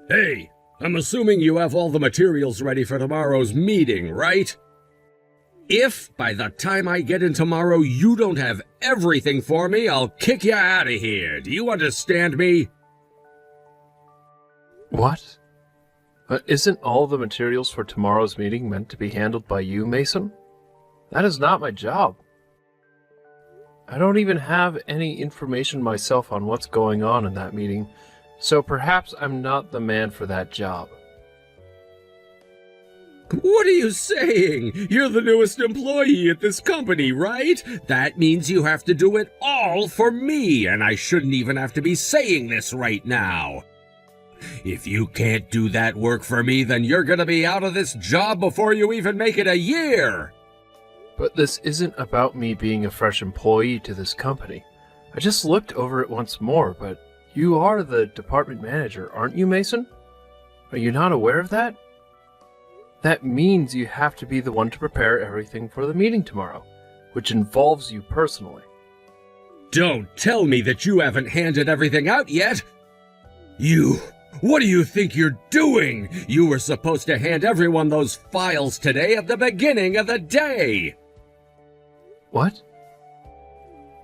Hey, I'm assuming you have all the materials ready for tomorrow's meeting, right? If by the time I get in tomorrow you don't have everything for me, I'll kick you out of here. Do you understand me? What? But isn't all the materials for tomorrow's meeting meant to be handled by you, Mason? That is not my job. I don't even have any information myself on what's going on in that meeting, so perhaps I'm not the man for that job. What are you saying? You're the newest employee at this company, right? That means you have to do it all for me, and I shouldn't even have to be saying this right now. If you can't do that work for me, then you're gonna be out of this job before you even make it a year. But this isn't about me being a fresh employee to this company. I just looked over it once more, but you are the department manager, aren't you, Mason? Are you not aware of that? That means you have to be the one to prepare everything for the meeting tomorrow, which involves you personally. Don't tell me that you haven't handed everything out yet. What do you think you're doing? You were supposed to hand everyone those files today at the beginning of the day. What?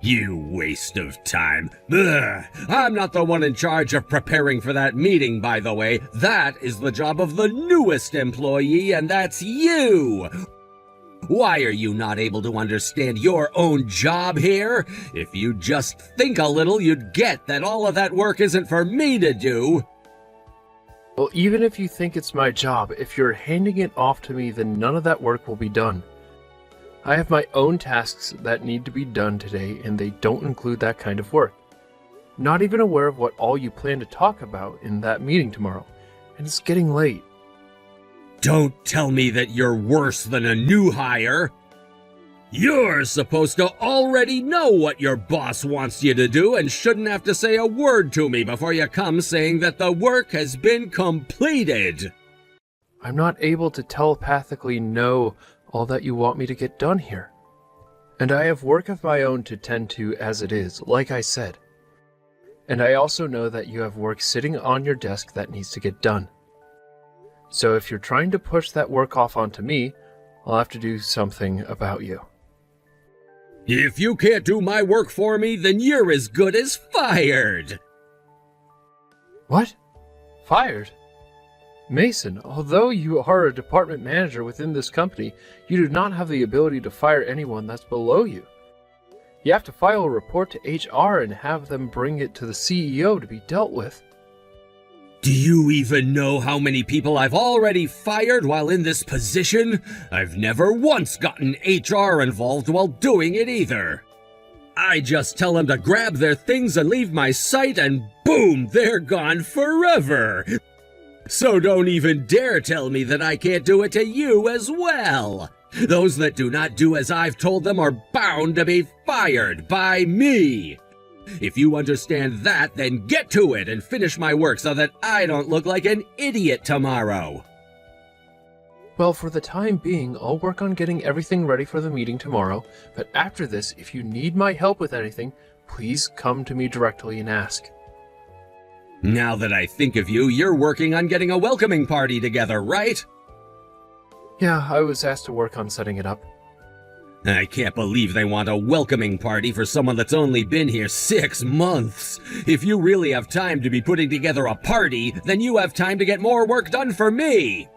You waste of time. Ugh. I'm not the one in charge of preparing for that meeting, by the way. That is the job of the newest employee, and that's you. Why are you not able to understand your own job here? If you just think a little, you'd get that all of that work isn't for me to do. Well, even if you think it's my job, if you're handing it off to me, then none of that work will be done. I have my own tasks that need to be done today, and they don't include that kind of work. Not even aware of what all you plan to talk about in that meeting tomorrow, and it's getting late. Don't tell me that you're worse than a new hire. You're supposed to already know what your boss wants you to do and shouldn't have to say a word to me before you come saying that the work has been completed. I'm not able to telepathically know all that you want me to get done here. And I have work of my own to tend to as it is, like I said. And I also know that you have work sitting on your desk that needs to get done. So if you're trying to push that work off onto me, I'll have to do something about you. If you can't do my work for me, then you're as good as fired. What? Fired? Mason, although you are a department manager within this company, you do not have the ability to fire anyone that's below you. You have to file a report to HR and have them bring it to the CEO to be dealt with. Do you even know how many people I've already fired while in this position? I've never once gotten HR involved while doing it either. I just tell them to grab their things and leave my site, and boom, they're gone forever. So don't even dare tell me that I can't do it to you as well. Those that do not do as I've told them are bound to be fired by me. If you understand that, then get to it and finish my work so that I don't look like an idiot tomorrow. Well, for the time being, I'll work on getting everything ready for the meeting tomorrow, but after this, if you need my help with anything, please come to me directly and ask. Now that I think of you, you're working on getting a welcoming party together, right? Yeah, I was asked to work on setting it up. I can't believe they want a welcoming party for someone that's only been here 6 months. If you really have time to be putting together a party, then you have time to get more work done for me.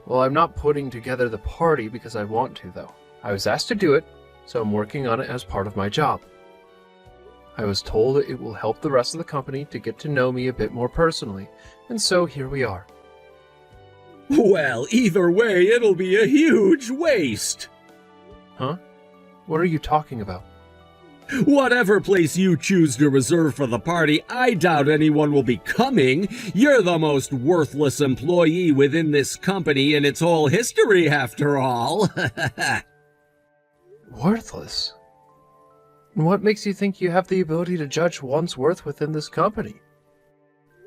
Well, I'm not putting together the party because I want to, though. I was asked to do it, so I'm working on it as part of my job. I was told it will help the rest of the company to get to know me a bit more personally, and so here we are. Well, either way, it'll be a huge waste. Huh? What are you talking about? Whatever place you choose to reserve for the party, I doubt anyone will be coming. You're the most worthless employee within this company in its whole history, after all. Worthless? What makes you think you have the ability to judge one's worth within this company?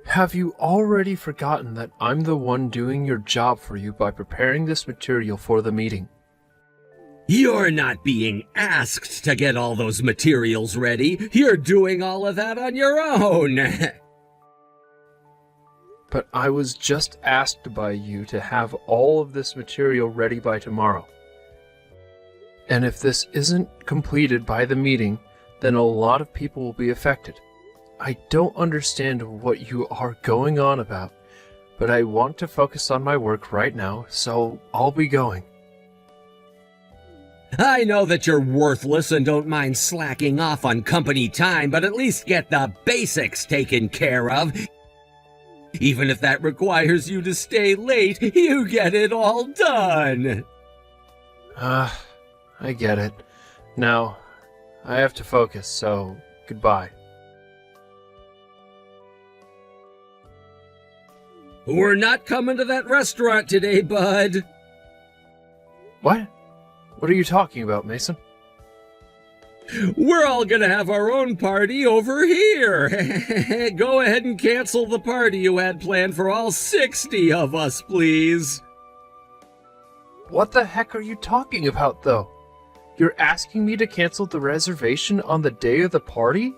Have you already forgotten that I'm the one doing your job for you by preparing this material for the meeting? You're not being asked to get all those materials ready. You're doing all of that on your own. But I was just asked by you to have all of this material ready by tomorrow. And if this isn't completed by the meeting, then a lot of people will be affected. I don't understand what you are going on about, but I want to focus on my work right now, so I'll be going. I know that you're worthless and don't mind slacking off on company time, but at least get the basics taken care of. Even if that requires you to stay late, you get it all done. I get it. Now, I have to focus, so goodbye. We're not coming to that restaurant today, bud. What? What are you talking about, Mason? We're all gonna have our own party over here. Go ahead and cancel the party you had planned for all 60 of us, please. What the heck are you talking about, though? You're asking me to cancel the reservation on the day of the party?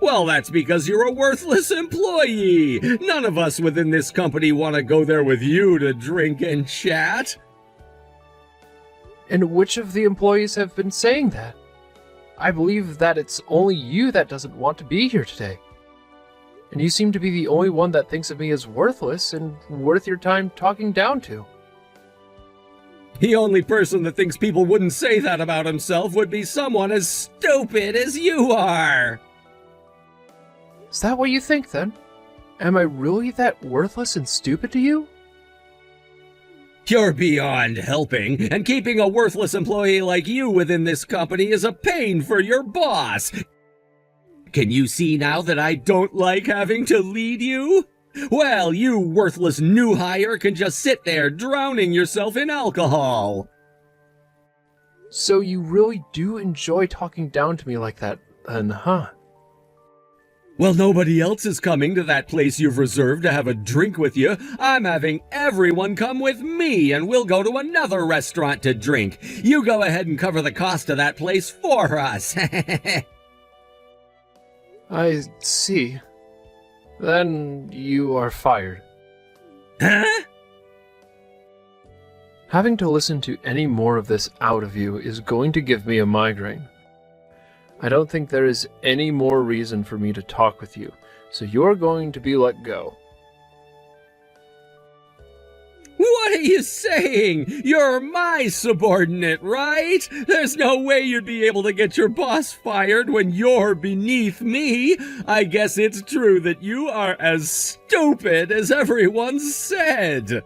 Well, that's because you're a worthless employee. None of us within this company want to go there with you to drink and chat. And which of the employees have been saying that? I believe that it's only you that doesn't want to be here today. And you seem to be the only one that thinks of me as worthless and worth your time talking down to. The only person that thinks people wouldn't say that about himself would be someone as stupid as you are. Is that what you think, then? Am I really that worthless and stupid to you? You're beyond helping, and keeping a worthless employee like you within this company is a pain for your boss. Can you see now that I don't like having to lead you? Well, you worthless new hire can just sit there drowning yourself in alcohol. So you really do enjoy talking down to me like that, then, huh? Well, nobody else is coming to that place you've reserved to have a drink with you. I'm having everyone come with me, and we'll go to another restaurant to drink. You go ahead and cover the cost of that place for us. I see. Then you are fired. Huh? Having to listen to any more of this out of you is going to give me a migraine. I don't think there is any more reason for me to talk with you, so you're going to be let go. What are you saying? You're my subordinate, right? There's no way you'd be able to get your boss fired when you're beneath me. I guess it's true that you are as stupid as everyone said.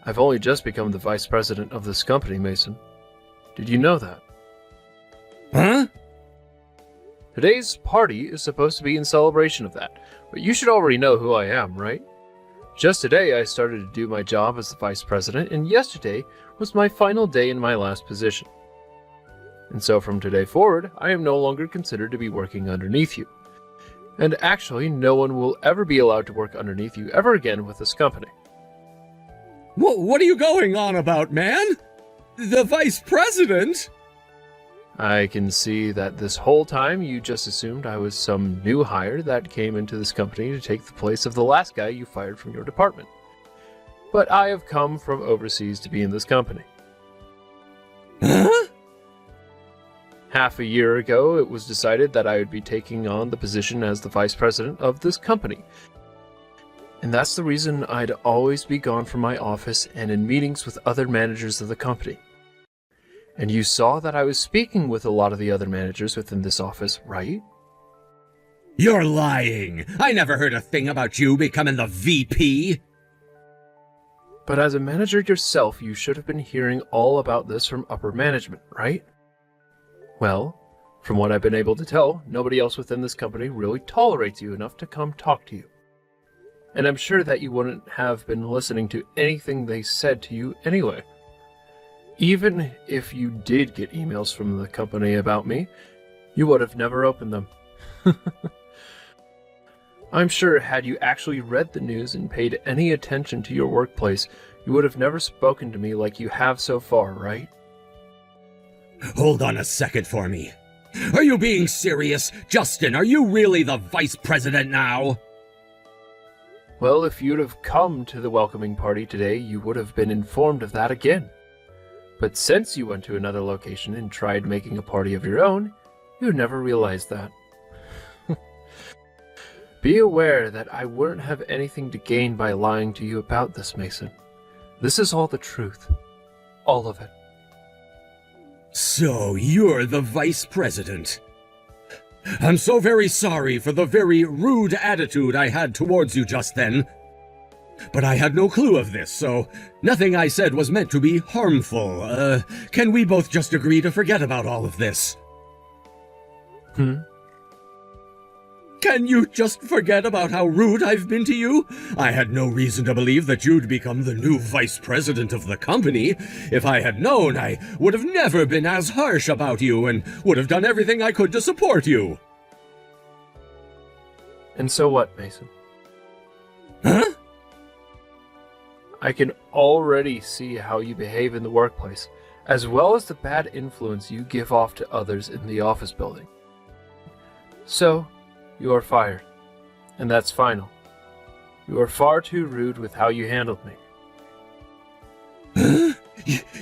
I've only just become the vice president of this company, Mason. Did you know that? Huh? Today's party is supposed to be in celebration of that, but you should already know who I am, right? Just today I started to do my job as the vice president, and yesterday was my final day in my last position. And so from today forward, I am no longer considered to be working underneath you. And actually, no one will ever be allowed to work underneath you ever again with this company. What are you going on about, man? The vice president? I can see that this whole time you just assumed I was some new hire that came into this company to take the place of the last guy you fired from your department. But I have come from overseas to be in this company. Huh? Half a year ago, it was decided that I would be taking on the position as the vice president of this company. And that's the reason I'd always be gone from my office and in meetings with other managers of the company. And you saw that I was speaking with a lot of the other managers within this office, right? You're lying. I never heard a thing about you becoming the VP. But as a manager yourself, you should have been hearing all about this from upper management, right? Well, from what I've been able to tell, nobody else within this company really tolerates you enough to come talk to you. And I'm sure that you wouldn't have been listening to anything they said to you anyway. Even if you did get emails from the company about me, you would have never opened them. I'm sure had you actually read the news and paid any attention to your workplace, you would have never spoken to me like you have so far, right? Hold on a second for me. Are you being serious? Justin, are you really the vice president now? Well, if you'd have come to the welcoming party today, you would have been informed of that again. But since you went to another location and tried making a party of your own, you never realized that. Be aware that I wouldn't have anything to gain by lying to you about this, Mason. This is all the truth. All of it. So you're the vice president. I'm so very sorry for the very rude attitude I had towards you just then. But I had no clue of this, so nothing I said was meant to be harmful. Can we both just agree to forget about all of this? Can you just forget about how rude I've been to you? I had no reason to believe that you'd become the new vice president of the company. If I had known, I would have never been as harsh about you and would have done everything I could to support you. And so what, Mason? Huh? I can already see how you behave in the workplace, as well as the bad influence you give off to others in the office building. So, you are fired, and that's final. You are far too rude with how you handled me. Huh?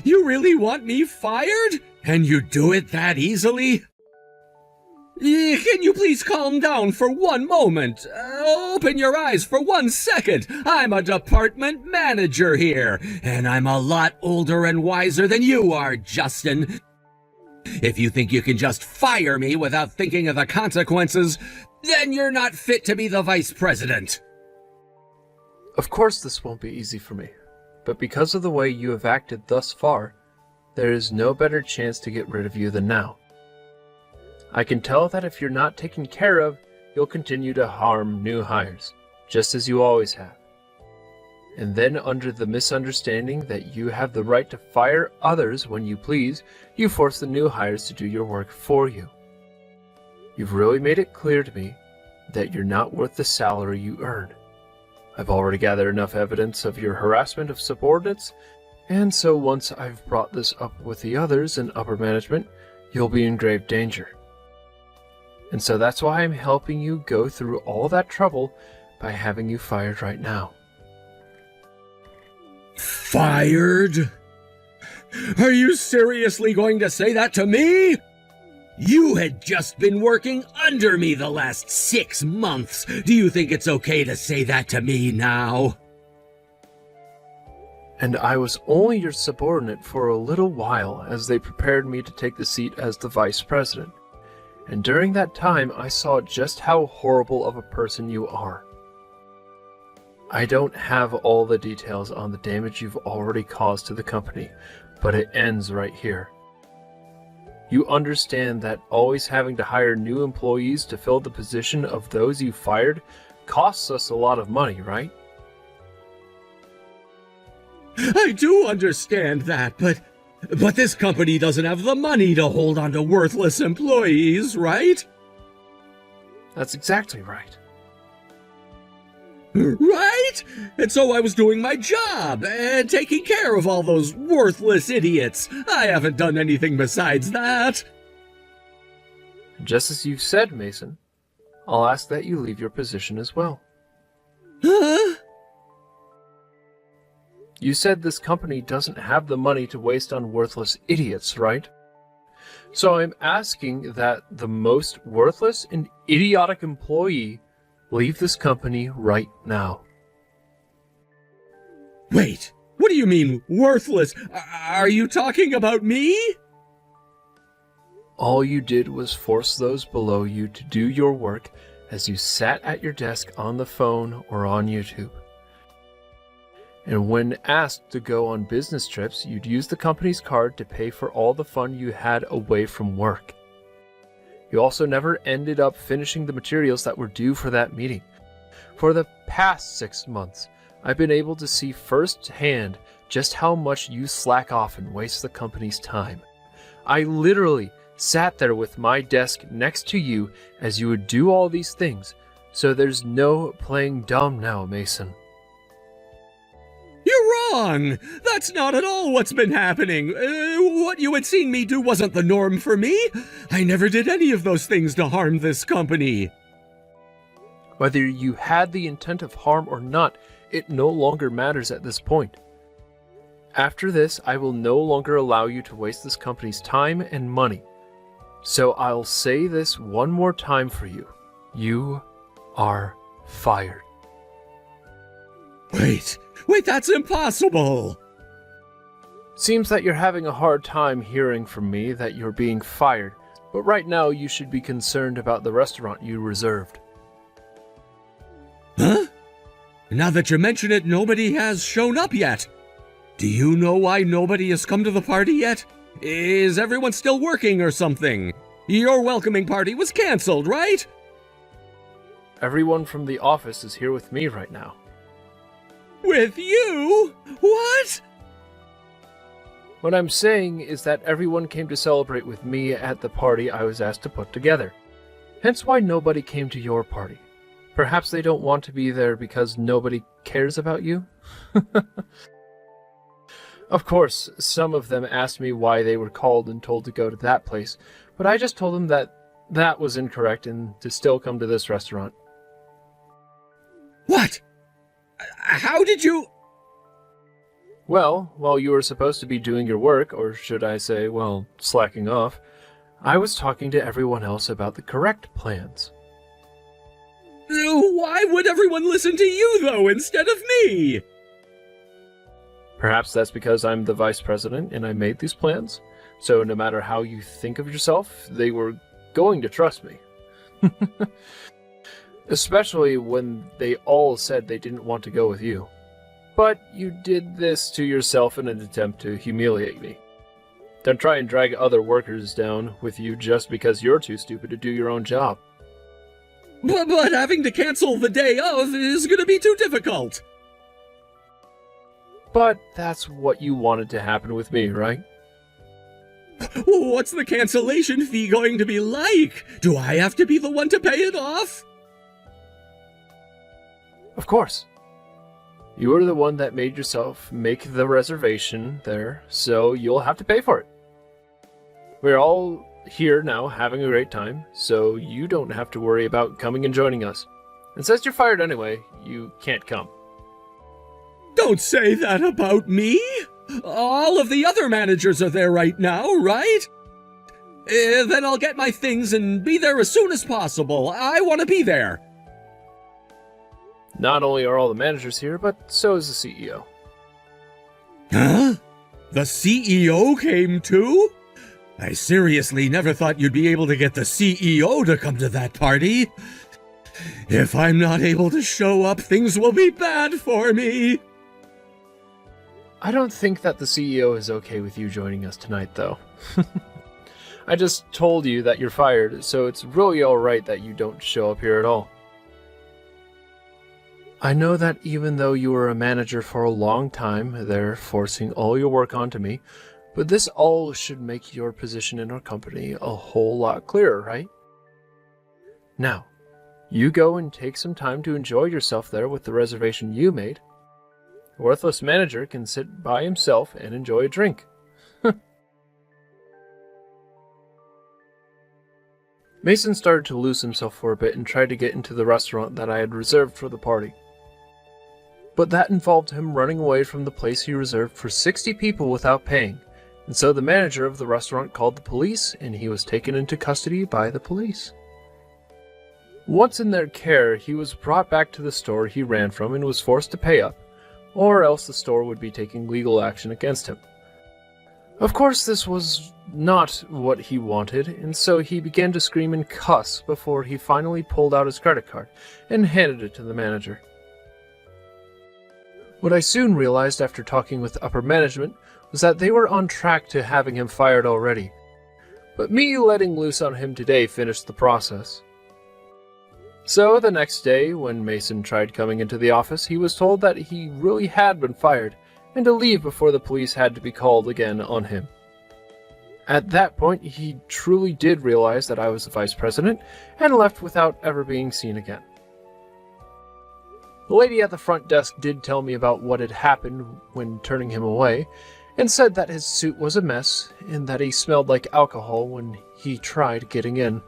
You really want me fired? And you do it that easily? Can you please calm down for one moment? Open your eyes for 1 second. I'm a department manager here, and I'm a lot older and wiser than you are, Justin. If you think you can just fire me without thinking of the consequences, then you're not fit to be the vice president. Of course this won't be easy for me, but because of the way you have acted thus far, there is no better chance to get rid of you than now. I can tell that if you're not taken care of, you'll continue to harm new hires, just as you always have. And then under the misunderstanding that you have the right to fire others when you please, you force the new hires to do your work for you. You've really made it clear to me that you're not worth the salary you earn. I've already gathered enough evidence of your harassment of subordinates, and so once I've brought this up with the others in upper management, you'll be in grave danger. And so that's why I'm helping you go through all that trouble by having you fired right now. Fired? Are you seriously going to say that to me? You had just been working under me the last 6 months. Do you think it's okay to say that to me now? And I was only your subordinate for a little while as they prepared me to take the seat as the vice president. And during that time, I saw just how horrible of a person you are. I don't have all the details on the damage you've already caused to the company, but it ends right here. You understand that always having to hire new employees to fill the position of those you fired costs us a lot of money, right? I do understand that, but this company doesn't have the money to hold on to worthless employees, right? That's exactly right. Right? And so I was doing my job and taking care of all those worthless idiots. I haven't done anything besides that. Just as you said, Mason, I'll ask that you leave your position as well. Huh? You said this company doesn't have the money to waste on worthless idiots, right? So I'm asking that the most worthless and idiotic employee leave this company right now. Wait, what do you mean, worthless? Are you talking about me? All you did was force those below you to do your work as you sat at your desk on the phone or on YouTube. And when asked to go on business trips, you'd use the company's card to pay for all the fun you had away from work. You also never ended up finishing the materials that were due for that meeting. For the past 6 months, I've been able to see firsthand just how much you slack off and waste the company's time. I literally sat there with my desk next to you as you would do all these things, so there's no playing dumb now, Mason. You're wrong! That's not at all what's been happening. What you had seen me do wasn't the norm for me. I never did any of those things to harm this company. Whether you had the intent of harm or not, it no longer matters at this point. After this, I will no longer allow you to waste this company's time and money. So I'll say this one more time for you. You are fired. Wait, that's impossible! Seems that you're having a hard time hearing from me that you're being fired, but right now you should be concerned about the restaurant you reserved. Huh? Now that you mention it, nobody has shown up yet. Do you know why nobody has come to the party yet? Is everyone still working or something? Your welcoming party was cancelled, right? Everyone from the office is here with me right now. With you? What? What I'm saying is that everyone came to celebrate with me at the party I was asked to put together. Hence why nobody came to your party. Perhaps they don't want to be there because nobody cares about you? Of course, some of them asked me why they were called and told to go to that place, but I just told them that that was incorrect and to still come to this restaurant. What? How did you... Well, while you were supposed to be doing your work, or should I say, well, slacking off, I was talking to everyone else about the correct plans. Why would everyone listen to you, though, instead of me? Perhaps that's because I'm the vice president and I made these plans, so no matter how you think of yourself, they were going to trust me. Especially when they all said they didn't want to go with you. But you did this to yourself in an attempt to humiliate me. Don't try and drag other workers down with you just because you're too stupid to do your own job. But having to cancel the day of is going to be too difficult. But that's what you wanted to happen with me, right? What's the cancellation fee going to be like? Do I have to be the one to pay it off? Of course. You were the one that made yourself make the reservation there, so you'll have to pay for it. We're all here now having a great time, so you don't have to worry about coming and joining us. And since you're fired anyway, you can't come. Don't say that about me! All of the other managers are there right now, right? Then I'll get my things and be there as soon as possible. I want to be there. Not only are all the managers here, but so is the CEO. Huh? The CEO came too? I seriously never thought you'd be able to get the CEO to come to that party. If I'm not able to show up, things will be bad for me. I don't think that the CEO is okay with you joining us tonight, though. I just told you that you're fired, so it's really alright that you don't show up here at all. I know that even though you were a manager for a long time, they're forcing all your work onto me, but this all should make your position in our company a whole lot clearer, right? Now, you go and take some time to enjoy yourself there with the reservation you made. A worthless manager can sit by himself and enjoy a drink. Mason started to lose himself for a bit and tried to get into the restaurant that I had reserved for the party. But that involved him running away from the place he reserved for 60 people without paying, and so the manager of the restaurant called the police and he was taken into custody by the police. Once in their care, he was brought back to the store he ran from and was forced to pay up, or else the store would be taking legal action against him. Of course, this was not what he wanted, and so he began to scream and cuss before he finally pulled out his credit card and handed it to the manager. What I soon realized after talking with upper management was that they were on track to having him fired already, but me letting loose on him today finished the process. So the next day, when Mason tried coming into the office, he was told that he really had been fired and to leave before the police had to be called again on him. At that point, he truly did realize that I was the vice president and left without ever being seen again. The lady at the front desk did tell me about what had happened when turning him away, and said that his suit was a mess, and that he smelled like alcohol when he tried getting in.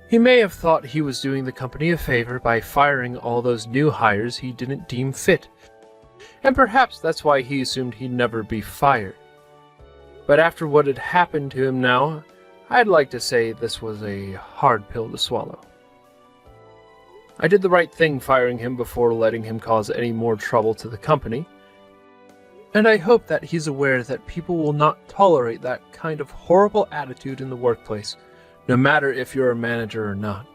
He may have thought he was doing the company a favor by firing all those new hires he didn't deem fit, and perhaps that's why he assumed he'd never be fired. But after what had happened to him now, I'd like to say this was a hard pill to swallow. I did the right thing firing him before letting him cause any more trouble to the company, and I hope that he's aware that people will not tolerate that kind of horrible attitude in the workplace, no matter if you're a manager or not.